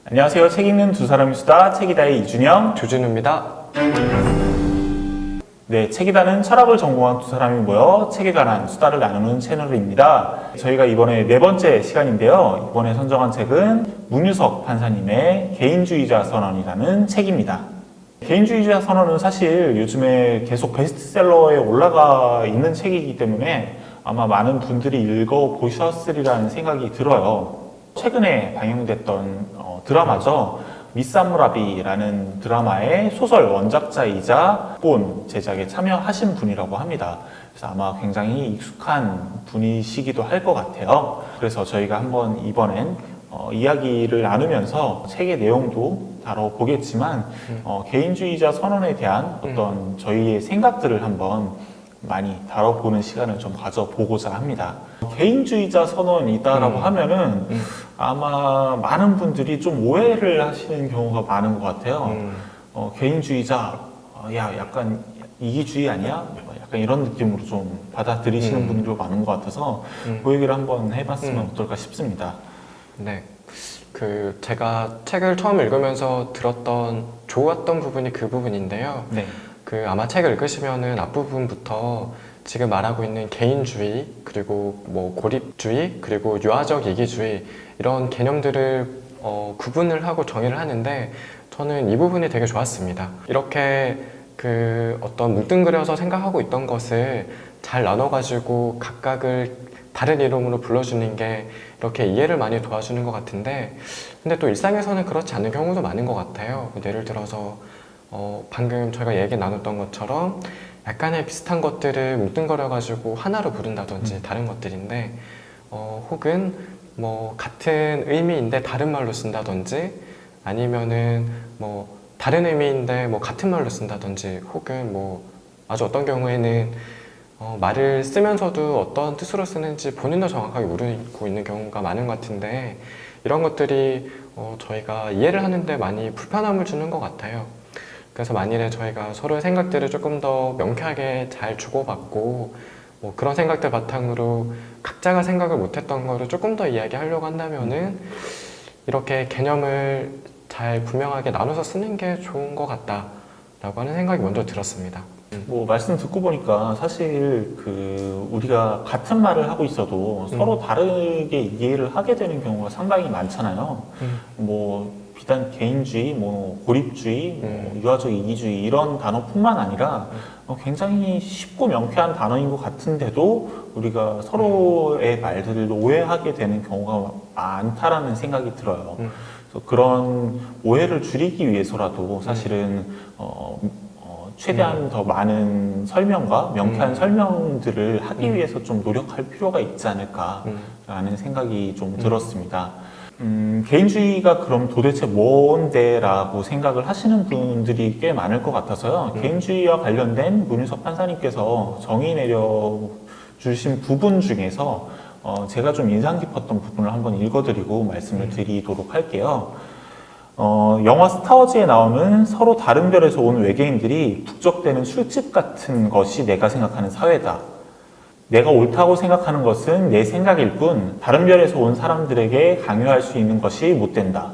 안녕하세요. 책 읽는 두 사람의 수다 책이다의 이준영, 조진우입니다. 네, 책이다는 철학을 전공한 두 사람이 모여 책에 관한 수다를 나누는 채널입니다. 저희가 이번에 네 번째 시간인데요. 이번에 선정한 책은 문유석 판사님의 개인주의자 선언이라는 책입니다. 개인주의자 선언은 사실 요즘에 계속 베스트셀러에 올라가 있는 책이기 때문에 아마 많은 분들이 읽어보셨으리라는 생각이 들어요. 최근에 방영됐던 드라마죠. 미스 함무라비라는 드라마의 소설 원작자이자 본 제작에 참여하신 분이라고 합니다. 그래서 아마 굉장히 익숙한 분이시기도 할 것 같아요. 그래서 저희가 한번 이번엔 이야기를 나누면서 책의 내용도 다뤄보겠지만 개인주의자 선언에 대한 어떤 저희의 생각들을 한번 많이 다뤄보는 시간을 좀 가져보고자 합니다. 개인주의자 선언이다라고 하면은 아마 많은 분들이 좀 오해를 하시는 경우가 많은 것 같아요. 개인주의자, 야, 약간 이기주의 아니야? 약간 이런 느낌으로 좀 받아들이시는 분들도 많은 것 같아서 그 얘기를 한번 해봤으면 어떨까 싶습니다. 네. 제가 책을 처음 읽으면서 좋았던 부분이 그 부분인데요. 네. 아마 책을 읽으시면은 앞부분부터 지금 말하고 있는 개인주의, 그리고 고립주의, 그리고 유아적 이기주의, 이런 개념들을 구분을 하고 정의를 하는데 저는 이 부분이 되게 좋았습니다. 이렇게 어떤 뭉뚱그려서 생각하고 있던 것을 잘 나눠가지고 각각을 다른 이름으로 불러주는 게 이렇게 이해를 많이 도와주는 것 같은데, 근데 또 일상에서는 그렇지 않은 경우도 많은 것 같아요. 예를 들어서 방금 저희가 얘기 나눴던 것처럼 약간의 비슷한 것들을 뭉뚱거려가지고 하나로 부른다든지 다른 것들인데, 혹은 같은 의미인데 다른 말로 쓴다든지, 아니면은 다른 의미인데 같은 말로 쓴다든지, 혹은 아주 어떤 경우에는 말을 쓰면서도 어떤 뜻으로 쓰는지 본인도 정확하게 모르고 있는 경우가 많은 것 같은데, 이런 것들이 저희가 이해를 하는데 많이 불편함을 주는 것 같아요. 그래서 만일에 저희가 서로의 생각들을 조금 더 명쾌하게 잘 주고받고 그런 생각들 바탕으로 각자가 생각을 못했던 거를 조금 더 이야기하려고 한다면은 이렇게 개념을 잘 분명하게 나눠서 쓰는 게 좋은 것 같다라고 하는 생각이 먼저 들었습니다. 말씀 듣고 보니까 사실 우리가 같은 말을 하고 있어도 서로 다르게 이해를 하게 되는 경우가 상당히 많잖아요. 비단 개인주의, 고립주의, 유아적 이기주의 이런 단어뿐만 아니라 굉장히 쉽고 명쾌한 단어인 것 같은데도 우리가 서로의 말들을 오해하게 되는 경우가 많다라는 생각이 들어요. 그래서 그런 오해를 줄이기 위해서라도 사실은 최대한 더 많은 설명과 명쾌한 설명들을 하기 위해서 좀 노력할 필요가 있지 않을까라는 생각이 좀 들었습니다. 개인주의가 그럼 도대체 뭔데? 라고 생각을 하시는 분들이 꽤 많을 것 같아서요. 개인주의와 관련된 문유석 판사님께서 정의 내려주신 부분 중에서 제가 좀 인상 깊었던 부분을 한번 읽어드리고 말씀을 드리도록 할게요. 영화 스타워즈에 나오는 서로 다른 별에서 온 외계인들이 북적대는 술집 같은 것이 내가 생각하는 사회다. 내가 옳다고 생각하는 것은 내 생각일 뿐 다른 별에서 온 사람들에게 강요할 수 있는 것이 못 된다.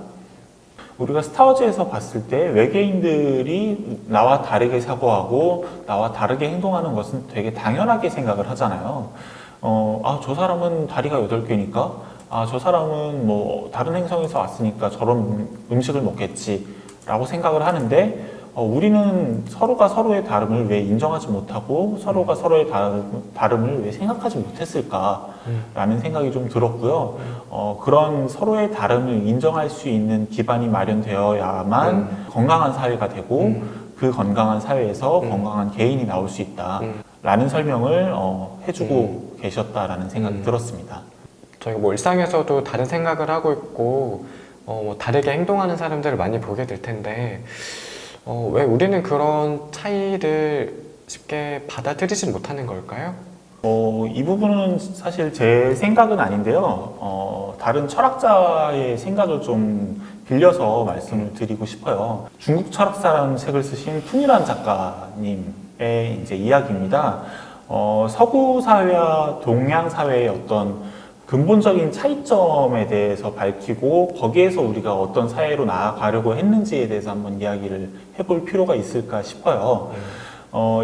우리가 스타워즈에서 봤을 때 외계인들이 나와 다르게 사고하고 나와 다르게 행동하는 것은 되게 당연하게 생각을 하잖아요. 저 사람은 다리가 8개니까 저 사람은 다른 행성에서 왔으니까 저런 음식을 먹겠지 라고 생각을 하는데 우리는 서로가 서로의 다름을 왜 인정하지 못하고 서로가 서로의 다름을 왜 생각하지 못했을까라는 생각이 좀 들었고요. 그런 서로의 다름을 인정할 수 있는 기반이 마련되어야만 건강한 사회가 되고 그 건강한 사회에서 건강한 개인이 나올 수 있다라는 설명을 해주고 계셨다라는 생각이 들었습니다. 저희가 일상에서도 다른 생각을 하고 있고 다르게 행동하는 사람들을 많이 보게 될 텐데 왜 우리는 그런 차이를 쉽게 받아들이지 못하는 걸까요? 이 부분은 사실 제 생각은 아닌데요. 다른 철학자의 생각을 좀 빌려서 말씀을 드리고 싶어요. 중국 철학사라는 책을 쓰신 푼이란 작가님의 이제 이야기입니다. 서구 사회와 동양 사회의 어떤 근본적인 차이점에 대해서 밝히고 거기에서 우리가 어떤 사회로 나아가려고 했는지에 대해서 한번 이야기를 해볼 필요가 있을까 싶어요.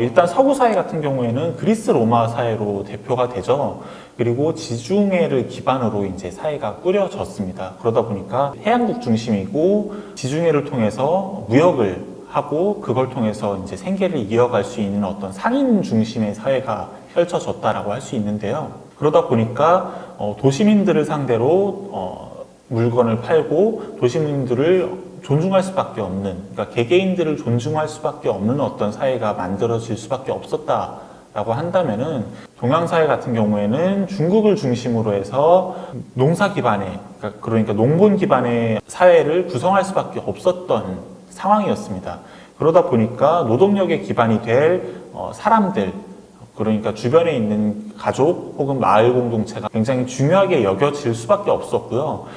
일단 서구 사회 같은 경우에는 그리스 로마 사회로 대표가 되죠. 그리고 지중해를 기반으로 이제 사회가 꾸려졌습니다. 그러다 보니까 해양국 중심이고 지중해를 통해서 무역을 하고 그걸 통해서 이제 생계를 이어갈 수 있는 어떤 상인 중심의 사회가 펼쳐졌다라고 할 수 있는데요. 그러다 보니까 도시민들을 상대로 물건을 팔고 도시민들을 존중할 수밖에 없는, 그러니까 개개인들을 존중할 수밖에 없는 어떤 사회가 만들어질 수밖에 없었다라고 한다면은 동양 사회 같은 경우에는 중국을 중심으로 해서 농사 기반의, 그러니까 농본 기반의 사회를 구성할 수밖에 없었던 상황이었습니다. 그러다 보니까 노동력의 기반이 될 사람들, 그러니까 주변에 있는 가족 혹은 마을 공동체가 굉장히 중요하게 여겨질 수밖에 없었고요.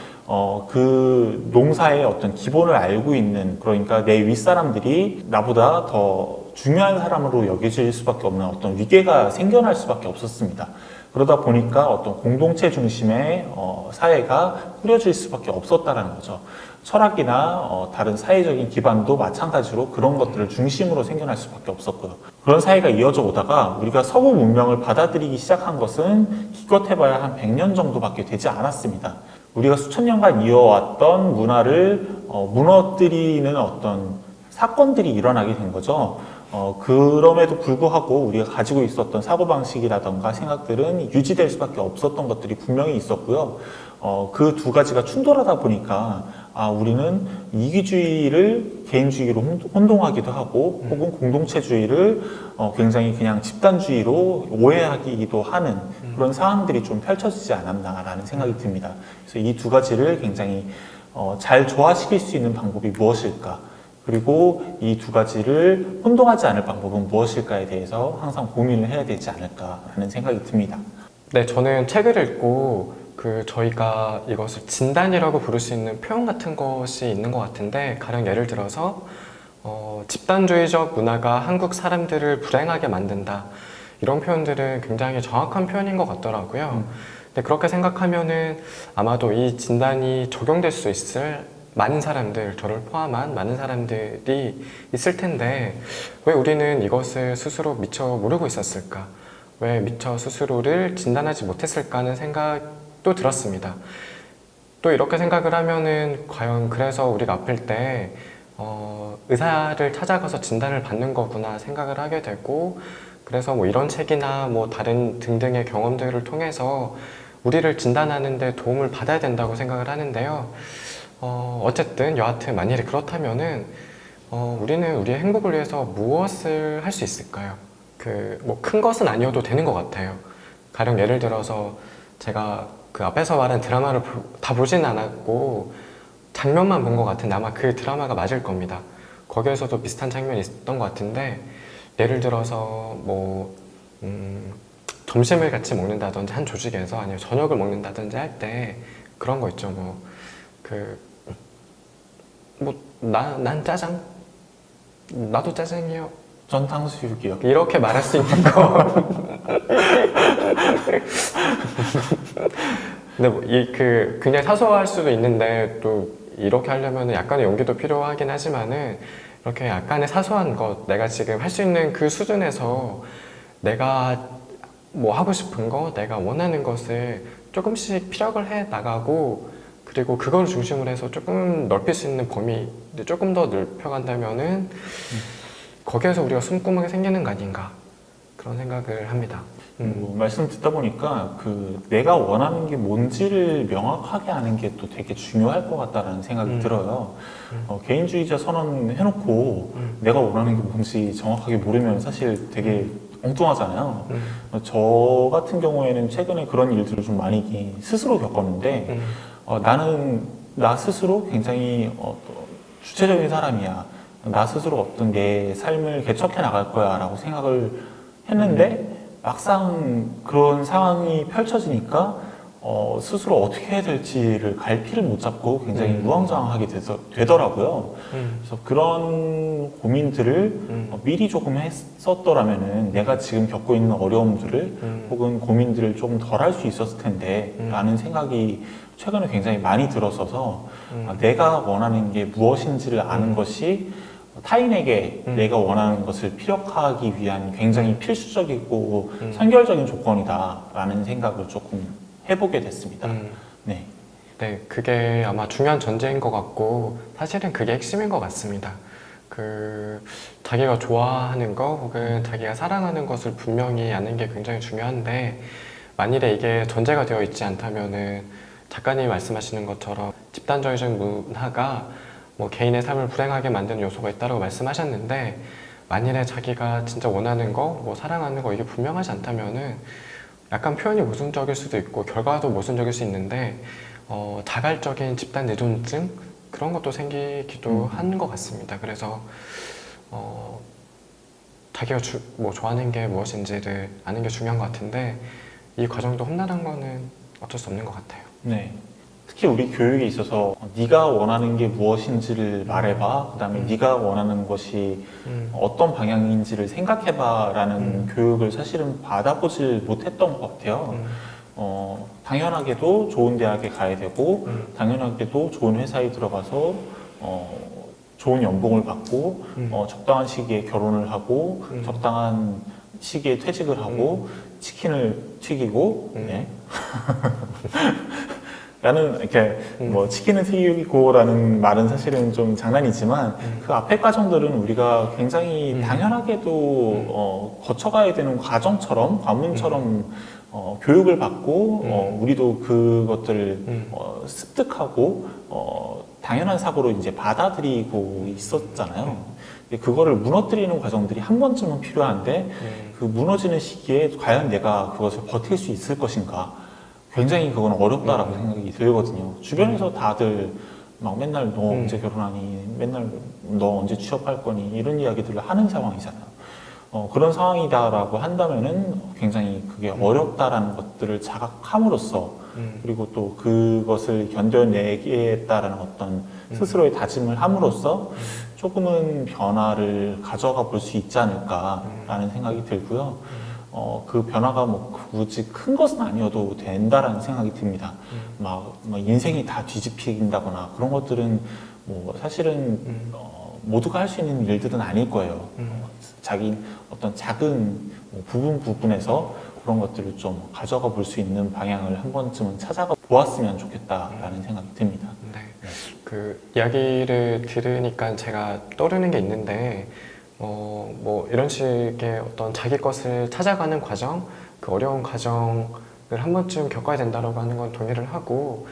그 농사의 어떤 기본을 알고 있는, 그러니까 내 윗사람들이 나보다 더 중요한 사람으로 여겨질 수밖에 없는 어떤 위계가 생겨날 수밖에 없었습니다. 그러다 보니까 어떤 공동체 중심의 사회가 꾸려질 수밖에 없었다는 거죠. 철학이나 다른 사회적인 기반도 마찬가지로 그런 것들을 중심으로 생겨날 수밖에 없었고요. 그런 사회가 이어져 오다가 우리가 서구 문명을 받아들이기 시작한 것은 기껏해봐야 한 100년 정도밖에 되지 않았습니다. 우리가 수천 년간 이어왔던 문화를 무너뜨리는 어떤 사건들이 일어나게 된 거죠. 그럼에도 불구하고 우리가 가지고 있었던 사고방식이라던가 생각들은 유지될 수밖에 없었던 것들이 분명히 있었고요. 그 두 가지가 충돌하다 보니까 우리는 이기주의를 개인주의로 혼동하기도 하고 혹은 공동체주의를 굉장히 그냥 집단주의로 오해하기도 하는 그런 상황들이 좀 펼쳐지지 않았나라는 생각이 듭니다. 그래서 이 두 가지를 굉장히 잘 조화시킬 수 있는 방법이 무엇일까? 그리고 이 두 가지를 혼동하지 않을 방법은 무엇일까에 대해서 항상 고민을 해야 되지 않을까라는 생각이 듭니다. 네, 저는 책을 읽고 저희가 이것을 진단이라고 부를 수 있는 표현 같은 것이 있는 것 같은데, 가령 예를 들어서 집단주의적 문화가 한국 사람들을 불행하게 만든다, 이런 표현들은 굉장히 정확한 표현인 것 같더라고요. 근데 그렇게 생각하면은 아마도 이 진단이 적용될 수 있을 많은 사람들, 저를 포함한 많은 사람들이 있을 텐데 왜 우리는 이것을 스스로 미처 모르고 있었을까? 왜 미처 스스로를 진단하지 못했을까 하는 생각도 들었습니다. 또 이렇게 생각을 하면은 과연 그래서 우리가 아플 때 의사를 찾아가서 진단을 받는 거구나 생각을 하게 되고, 그래서 뭐 이런 책이나 뭐 다른 등등의 경험들을 통해서 우리를 진단하는 데 도움을 받아야 된다고 생각을 하는데요. 어쨌든 여하튼 만일에 그렇다면은 우리는 우리의 행복을 위해서 무엇을 할 수 있을까요? 뭐 큰 것은 아니어도 되는 것 같아요. 가령 예를 들어서 제가 그 앞에서 말한 드라마를 다 보진 않았고 장면만 본 것 같은데 아마 그 드라마가 맞을 겁니다. 거기에서도 비슷한 장면이 있었던 것 같은데, 예를 들어서 뭐 점심을 같이 먹는다든지 한 조직에서, 아니면 저녁을 먹는다든지 할 때 그런 거 있죠. 난 짜장, 나도 짜장이요, 전 탕수육이요. 이렇게 말할 수 있는 거. 근데 뭐 그냥 사소할 수도 있는데, 또 이렇게 하려면 약간의 용기도 필요하긴 하지만은, 이렇게 약간의 사소한 것, 내가 지금 할 수 있는 그 수준에서 내가 뭐 하고 싶은 거, 내가 원하는 것을 조금씩 피력을 해 나가고, 그리고 그걸 중심으로 해서 조금 넓힐 수 있는 범위를 조금 더 넓혀간다면은 거기에서 우리가 숨구멍이 생기는 거 아닌가, 그런 생각을 합니다. 말씀 듣다 보니까 내가 원하는 게 뭔지를 명확하게 아는 게 또 되게 중요할 것 같다라는 생각이 들어요. 개인주의자 선언 해놓고 내가 원하는 게 뭔지 정확하게 모르면 사실 되게 엉뚱하잖아요. 저 같은 경우에는 최근에 그런 일들을 좀 많이 스스로 겪었는데, 나는 나 스스로 굉장히 주체적인 사람이야. 나 스스로 어떤 내 삶을 개척해 나갈 거야 라고 생각을 했는데 막상 그런 상황이 펼쳐지니까 스스로 어떻게 해야 될지를 갈피를 못 잡고 굉장히 우왕좌왕하게 되더라고요. 그래서 그런 고민들을 미리 조금 했었더라면은 내가 지금 겪고 있는 어려움들을 혹은 고민들을 좀 덜 할 수 있었을 텐데 라는 생각이 최근에 굉장히 많이 들었어서 내가 원하는 게 무엇인지를 아는 것이 타인에게 내가 원하는 것을 피력하기 위한 굉장히 필수적이고 선결적인 조건이다라는 생각을 조금 해보게 됐습니다. 네. 네, 그게 아마 중요한 전제인 것 같고 사실은 그게 핵심인 것 같습니다. 자기가 좋아하는 거 혹은 자기가 사랑하는 것을 분명히 아는 게 굉장히 중요한데 만일에 이게 전제가 되어 있지 않다면은 작가님이 말씀하시는 것처럼 집단적인 문화가 뭐 개인의 삶을 불행하게 만드는 요소가 있다고 말씀하셨는데 만일에 자기가 진짜 원하는 거, 뭐 사랑하는 거 이게 분명하지 않다면은 약간 표현이 모순적일 수도 있고 결과도 모순적일 수 있는데 자발적인 집단 의존증 그런 것도 생기기도 한 것 같습니다. 그래서 자기가 뭐 좋아하는 게 무엇인지를 아는 게 중요한 것 같은데 이 과정도 험난한 거는 어쩔 수 없는 것 같아요. 네. 특히 우리 교육에 있어서 네가 원하는 게 무엇인지를 말해봐. 그다음에 네가 원하는 것이 어떤 방향인지를 생각해봐라는 교육을 사실은 받아보질 못했던 것 같아요. 당연하게도 좋은 대학에 가야 되고 당연하게도 좋은 회사에 들어가서 좋은 연봉을 받고 적당한 시기에 결혼을 하고 적당한 시기에 퇴직을 하고 치킨을 튀기고 네. 라는 이렇게 뭐 치킨을 튀기고라는 말은 사실은 좀 장난이지만 그 앞에 과정들은 우리가 굉장히 당연하게도 거쳐가야 되는 과정처럼 관문처럼 교육을 받고 우리도 그것들을 습득하고 당연한 사고로 이제 받아들이고 있었잖아요. 그거를 무너뜨리는 과정들이 한 번쯤은 필요한데 그 무너지는 시기에 과연 내가 그것을 버틸 수 있을 것인가? 굉장히 그건 어렵다라고 생각이 들거든요. 주변에서 다들 막 맨날 너 언제 결혼하니? 맨날 너 언제 취업할 거니? 이런 이야기들을 하는 상황이잖아요. 그런 상황이다라고 한다면은 굉장히 그게 어렵다라는 것들을 자각함으로써 그리고 또 그것을 견뎌내겠다라는 어떤 스스로의 다짐을 함으로써 조금은 변화를 가져가 볼 수 있지 않을까라는 생각이 들고요. 그 변화가 뭐 굳이 큰 것은 아니어도 된다라는 생각이 듭니다. 막 인생이 다 뒤집힌다거나 그런 것들은 뭐 사실은 모두가 할 수 있는 일들은 아닐 거예요. 자기 어떤 작은 뭐 부분에서 그런 것들을 좀 가져가 볼 수 있는 방향을 한 번쯤은 찾아가 보았으면 좋겠다라는 생각이 듭니다. 네. 그 이야기를 들으니까 제가 떠오르는 게 있는데 뭐 이런 식의 어떤 자기 것을 찾아가는 과정, 그 어려운 과정을 한 번쯤 겪어야 된다고 하는 건 동의를 하고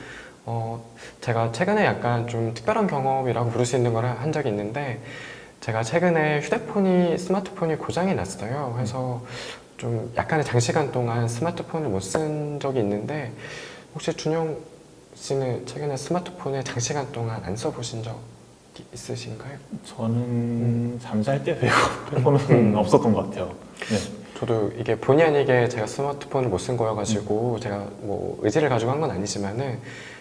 제가 최근에 약간 좀 특별한 경험이라고 부를 수 있는 걸 한 적이 있는데 제가 최근에 스마트폰이 고장이 났어요. 그래서 좀 약간의 장시간 동안 스마트폰을 못 쓴 적이 있는데 혹시 준영 씨는 최근에 스마트폰을 장시간 동안 안 써보신 적 있으신가요? 저는 잠잘 때 빼고는 없었던 것 같아요. 네. 저도 이게 본의 아니게 제가 스마트폰을 못 쓴 거여가지고 제가 뭐 의지를 가지고 한 건 아니지만은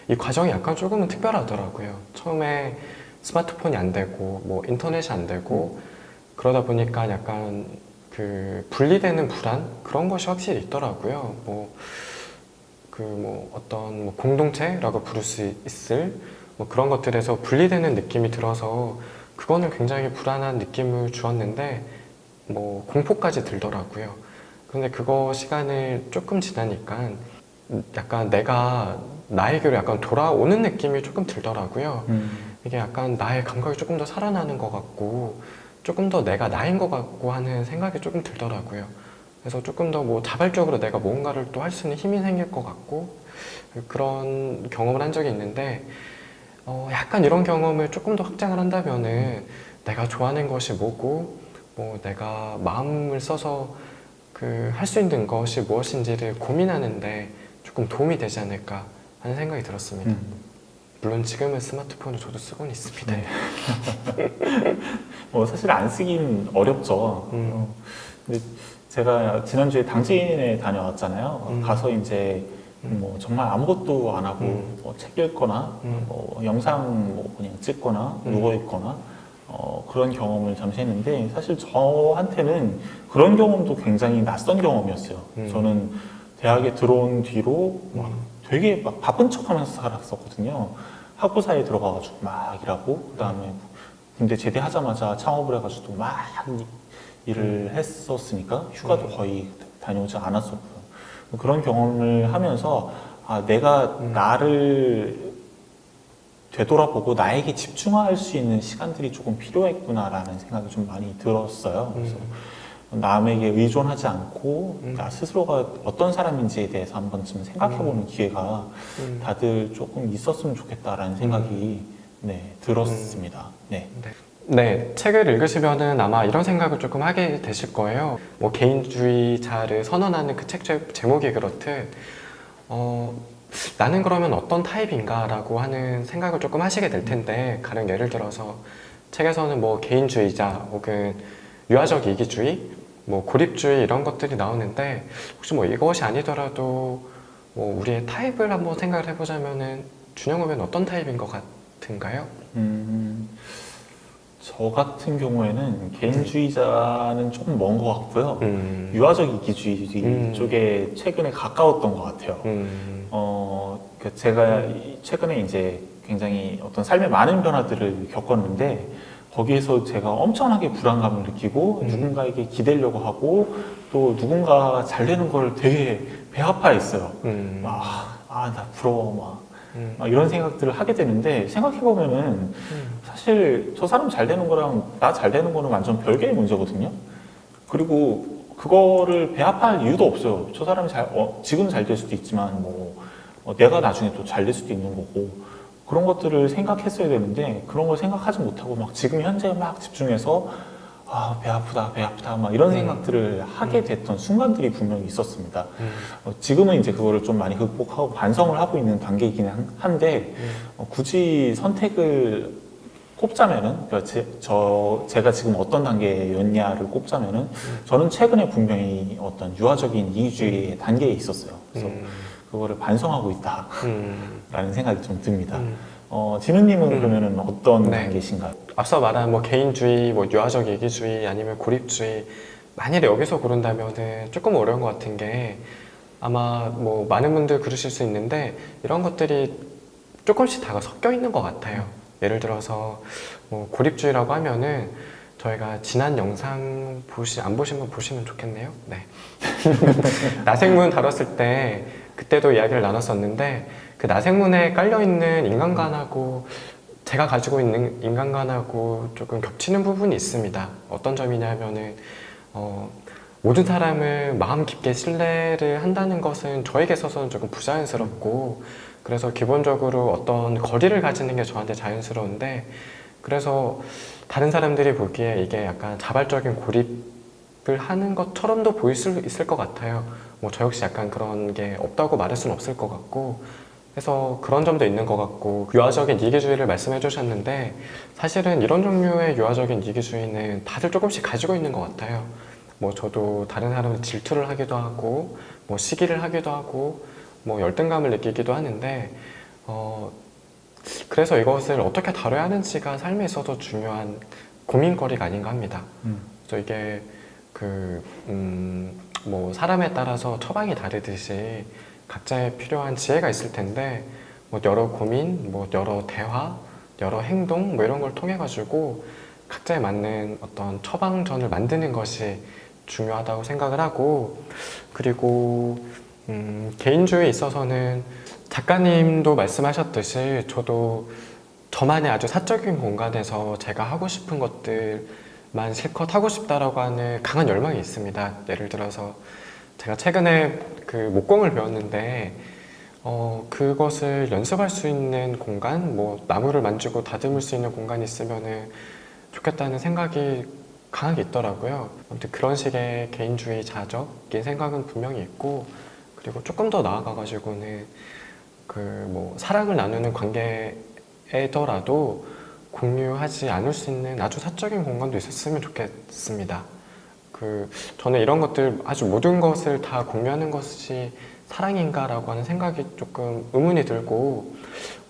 이 과정이 약간 조금은 특별하더라고요. 처음에 스마트폰이 안 되고 뭐 인터넷이 안 되고 그러다 보니까 약간 그 분리되는 불안 그런 것이 확실히 있더라고요. 뭐 어떤 뭐 공동체라고 부를 수 있을 뭐 그런 것들에서 분리되는 느낌이 들어서 그거는 굉장히 불안한 느낌을 주었는데 뭐 공포까지 들더라고요. 근데 그거 시간을 조금 지나니까 약간 내가 나에게로 약간 돌아오는 느낌이 조금 들더라고요. 이게 약간 나의 감각이 조금 더 살아나는 것 같고 조금 더 내가 나인 것 같고 하는 생각이 조금 들더라고요. 그래서 조금 더 뭐 자발적으로 내가 뭔가를 또 할 수 있는 힘이 생길 것 같고 그런 경험을 한 적이 있는데 약간 이런 경험을 조금 더 확장을 한다면은 내가 좋아하는 것이 뭐고 뭐 내가 마음을 써서 그 할 수 있는 것이 무엇인지를 고민하는데 조금 도움이 되지 않을까 하는 생각이 들었습니다. 물론 지금은 스마트폰을 저도 쓰고는 있습니다. 네. 사실 안 쓰긴 어렵죠. 근데 제가 지난주에 당진에 다녀왔잖아요. 가서 이제 뭐 정말 아무것도 안 하고 뭐 책 읽거나 뭐 영상 뭐 그냥 찍거나 누워 있거나 그런 경험을 잠시 했는데 사실 저한테는 그런 경험도 굉장히 낯선 경험이었어요. 저는 대학에 들어온 뒤로 막 되게 막 바쁜 척하면서 살았었거든요. 학부사에 들어가가지고 막 일하고 그다음에 군대 제대하자마자 창업을 해가지고 막 일을 했었으니까 휴가도 거의 다녀오지 않았었고요. 그런 경험을 하면서 내가 나를 되돌아보고 나에게 집중할 수 있는 시간들이 조금 필요했구나라는 생각이 좀 많이 들었어요. 그래서 남에게 의존하지 않고 나 스스로가 어떤 사람인지에 대해서 한 번쯤 생각해보는 기회가 다들 조금 있었으면 좋겠다라는 생각이 네, 들었습니다. 네. 네, 책을 읽으시면은 아마 이런 생각을 조금 하게 되실 거예요. 뭐 개인주의자를 선언하는 그 책 제목이 그렇듯 나는 그러면 어떤 타입인가라고 하는 생각을 조금 하시게 될 텐데, 가령 예를 들어서 책에서는 뭐 개인주의자 혹은 유아적 이기주의, 뭐 고립주의 이런 것들이 나오는데, 혹시 뭐 이것이 아니더라도 뭐 우리의 타입을 한번 생각을 해보자면은 준영 후배는 어떤 타입인 것 같은가요? 저 같은 경우에는 개인주의자는 조금 먼 것 같고요. 유아적 이기주의 쪽에 최근에 가까웠던 것 같아요. 제가 최근에 이제 굉장히 어떤 삶의 많은 변화들을 겪었는데 거기에서 제가 엄청나게 불안감을 느끼고 누군가에게 기대려고 하고 또 누군가 잘 되는 걸 되게 배 아파했어요. 나 부러워 막 이런 생각들을 하게 되는데 생각해보면은 사실 저 사람 잘 되는 거랑 나 잘 되는 거는 완전 별개의 문제거든요. 그리고 그거를 배합할 이유도 없어요. 저 사람이 지금 잘 될 수도 있지만 내가 나중에 또 잘 될 수도 있는 거고 그런 것들을 생각했어야 되는데 그런 걸 생각하지 못하고 막 지금 현재에 막 집중해서 배 아프다 막 이런 생각들을 하게 됐던 순간들이 분명히 있었습니다. 지금은 이제 그거를 좀 많이 극복하고 반성을 하고 있는 단계이긴 한데 굳이 선택을 꼽자면은 제가 지금 어떤 단계였냐를 꼽자면은 저는 최근에 분명히 어떤 유아적인 이기주의의 단계에 있었어요. 그래서 그거를 반성하고 있다라는 생각이 좀 듭니다. 진우님은 그러면은 어떤 네. 단계신가요? 앞서 말한 뭐 개인주의, 뭐 유아적 이기주의 아니면 고립주의, 만일에 여기서 고른다면은 조금 어려운 것 같은 게, 아마 뭐 많은 분들 그러실 수 있는데 이런 것들이 조금씩 다 섞여 있는 것 같아요. 예를 들어서 뭐 고립주의라고 하면은 저희가 지난 영상 안 보신 분 보시면 좋겠네요. 네. 나생문 다뤘을 때 그때도 이야기를 나눴었는데, 그 나생문에 깔려있는 인간관하고 제가 가지고 있는 인간관하고 조금 겹치는 부분이 있습니다. 어떤 점이냐면은 모든 사람을 마음 깊게 신뢰를 한다는 것은 저에게 있어서는 조금 부자연스럽고, 그래서 기본적으로 어떤 거리를 가지는 게 저한테 자연스러운데, 그래서 다른 사람들이 보기에 이게 약간 자발적인 고립을 하는 것처럼도 보일 수 있을 것 같아요. 뭐 저 역시 약간 그런 게 없다고 말할 수는 없을 것 같고, 그래서 그런 점도 있는 것 같고, 유아적인 이기주의를 말씀해 주셨는데 사실은 이런 종류의 유아적인 이기주의는 다들 조금씩 가지고 있는 것 같아요. 뭐 저도 다른 사람을 질투를 하기도 하고 뭐 시기를 하기도 하고 뭐 열등감을 느끼기도 하는데 그래서 이것을 어떻게 다뤄야 하는지가 삶에 있어서 중요한 고민거리가 아닌가 합니다. 그래서 이게 뭐 사람에 따라서 처방이 다르듯이 각자의 필요한 지혜가 있을 텐데, 뭐 여러 고민, 뭐 여러 대화, 여러 행동 뭐 이런 걸 통해 가지고 각자에 맞는 어떤 처방전을 만드는 것이 중요하다고 생각을 하고, 그리고 개인주의에 있어서는 작가님도 말씀하셨듯이 저도 저만의 아주 사적인 공간에서 제가 하고 싶은 것들만 실컷 하고 싶다라고 하는 강한 열망이 있습니다. 예를 들어서 제가 최근에 그 목공을 배웠는데 그것을 연습할 수 있는 공간, 뭐 나무를 만지고 다듬을 수 있는 공간이 있으면 좋겠다는 생각이 강하게 있더라고요. 아무튼 그런 식의 개인주의자적인 생각은 분명히 있고, 그리고 조금 더 나아가가지고는 뭐 사랑을 나누는 관계에더라도 공유하지 않을 수 있는 아주 사적인 공간도 있었으면 좋겠습니다. 저는 이런 것들, 아주 모든 것을 다 공유하는 것이 사랑인가라고 하는 생각이 조금 의문이 들고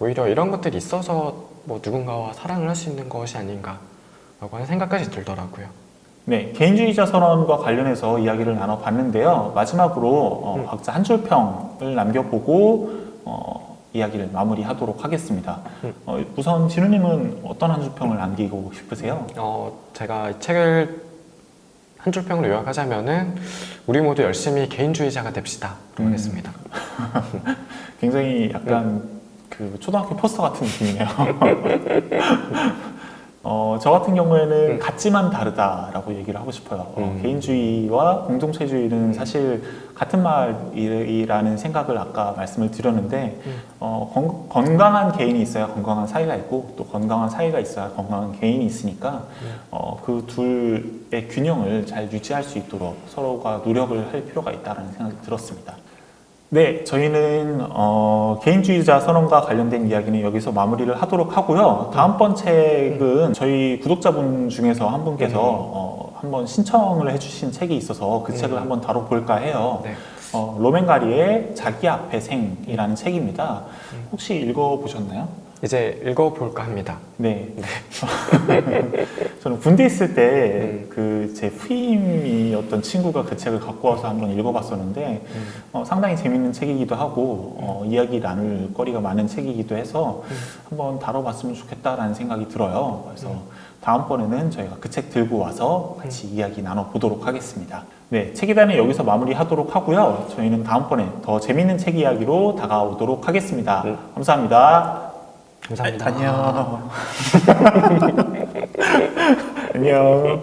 오히려 이런 것들이 있어서 뭐 누군가와 사랑을 할 수 있는 것이 아닌가라고 하는 생각까지 들더라고요. 네, 개인주의자 선언과 관련해서 이야기를 나눠봤는데요. 마지막으로 각자 한 줄 평을 남겨보고 이야기를 마무리하도록 하겠습니다. 우선 진우님은 어떤 한 줄 평을 남기고 싶으세요? 제가 이 책을 한 줄 평으로 요약하자면은 우리 모두 열심히 개인주의자가 됩시다. 하겠습니다. 굉장히 약간 그 초등학교 포스터 같은 느낌이네요. 저 같은 경우에는 같지만 다르다라고 얘기를 하고 싶어요. 개인주의와 공동체주의는 사실 같은 말이라는 생각을 아까 말씀을 드렸는데 건강한 개인이 있어야 건강한 사회가 있고 또 건강한 사회가 있어야 건강한 개인이 있으니까 그 둘의 균형을 잘 유지할 수 있도록 서로가 노력을 할 필요가 있다는 생각이 들었습니다. 네, 저희는 개인주의자 선언과 관련된 이야기는 여기서 마무리를 하도록 하고요. 다음번 책은 저희 구독자분 중에서 한 분께서 한번 신청을 해주신 책이 있어서 그 책을 한번 다뤄볼까 해요. 네. 로맨가리의 자기 앞에 생이라는 책입니다. 혹시 읽어보셨나요? 이제 읽어볼까 합니다. 네. 저는 군대 있을 때 그 제 후임이 어떤 친구가 그 책을 갖고 와서 한번 읽어봤었는데 상당히 재밌는 책이기도 하고 이야기 나눌 거리가 많은 책이기도 해서 한번 다뤄봤으면 좋겠다라는 생각이 들어요. 그래서 다음번에는 저희가 그 책 들고 와서 같이 이야기 나눠보도록 하겠습니다. 네, 책이단은 여기서 마무리하도록 하고요. 저희는 다음번에 더 재밌는 책 이야기로 다가오도록 하겠습니다. 감사합니다. 감사합니다. 안녕. 안녕.